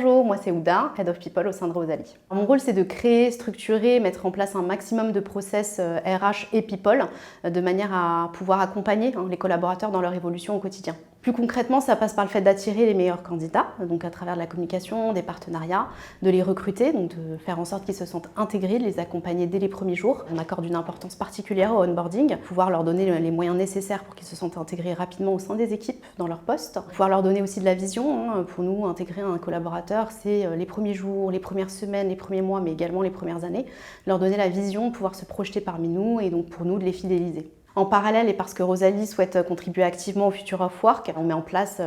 Bonjour, moi c'est Ouda, Head of People au sein de Rosalie. Mon rôle c'est de créer, structurer, mettre en place un maximum de process RH et People de manière à pouvoir accompagner les collaborateurs dans leur évolution au quotidien. Plus concrètement, ça passe par le fait d'attirer les meilleurs candidats, donc à travers de la communication, des partenariats, de les recruter, donc de faire en sorte qu'ils se sentent intégrés, de les accompagner dès les premiers jours. On accorde une importance particulière au onboarding, pouvoir leur donner les moyens nécessaires pour qu'ils se sentent intégrés rapidement au sein des équipes, dans leur poste. Pouvoir leur donner aussi de la vision. Pour nous, intégrer un collaborateur, c'est les premiers jours, les premières semaines, les premiers mois, mais également les premières années. Leur donner la vision, pouvoir se projeter parmi nous et donc pour nous de les fidéliser. En parallèle, et parce que Rosalie souhaite contribuer activement au Future of Work, on met en place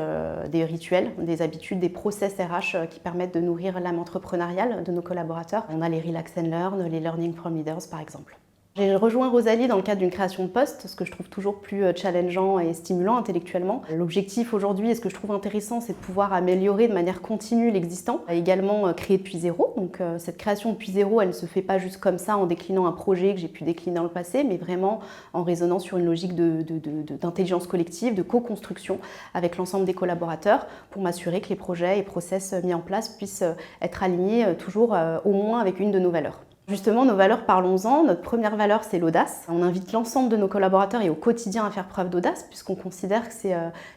des rituels, des habitudes, des process RH qui permettent de nourrir l'âme entrepreneuriale de nos collaborateurs. On a les Relax and Learn, les Learning from Leaders par exemple. J'ai rejoint Rosalie dans le cadre d'une création de poste, ce que je trouve toujours plus challengeant et stimulant intellectuellement. L'objectif aujourd'hui, et ce que je trouve intéressant, c'est de pouvoir améliorer de manière continue l'existant, également créer depuis zéro. Donc cette création depuis zéro, elle ne se fait pas juste comme ça en déclinant un projet que j'ai pu décliner dans le passé, mais vraiment en raisonnant sur une logique d'intelligence collective, de co-construction avec l'ensemble des collaborateurs pour m'assurer que les projets et process mis en place puissent être alignés toujours au moins avec une de nos valeurs. Justement, nos valeurs, parlons-en. Notre première valeur, c'est l'audace. On invite l'ensemble de nos collaborateurs et au quotidien à faire preuve d'audace, puisqu'on considère que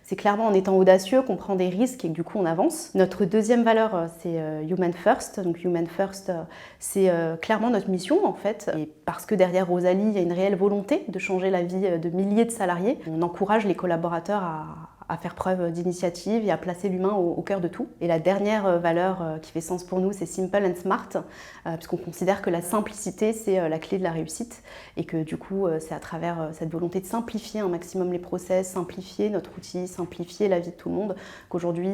c'est clairement en étant audacieux qu'on prend des risques et que du coup on avance. Notre deuxième valeur, c'est Human First. Donc Human First, c'est clairement notre mission en fait. Et parce que derrière Rosalie, il y a une réelle volonté de changer la vie de milliers de salariés, on encourage les collaborateurs à faire preuve d'initiative et à placer l'humain au cœur de tout. Et la dernière valeur qui fait sens pour nous, c'est Simple and Smart, puisqu'on considère que la simplicité, c'est la clé de la réussite et que du coup, c'est à travers cette volonté de simplifier un maximum les process, simplifier notre outil, simplifier la vie de tout le monde, qu'aujourd'hui,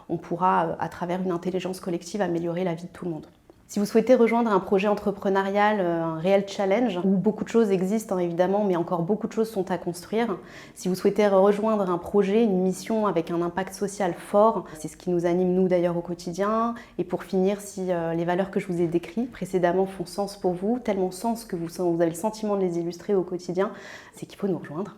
on pourra, à travers une intelligence collective, améliorer la vie de tout le monde. Si vous souhaitez rejoindre un projet entrepreneurial, un réel challenge, où beaucoup de choses existent évidemment, mais encore beaucoup de choses sont à construire, si vous souhaitez rejoindre un projet, une mission avec un impact social fort, c'est ce qui nous anime nous d'ailleurs au quotidien. Et pour finir, si les valeurs que je vous ai décrites précédemment font sens pour vous, tellement sens que vous avez le sentiment de les illustrer au quotidien, c'est qu'il faut nous rejoindre.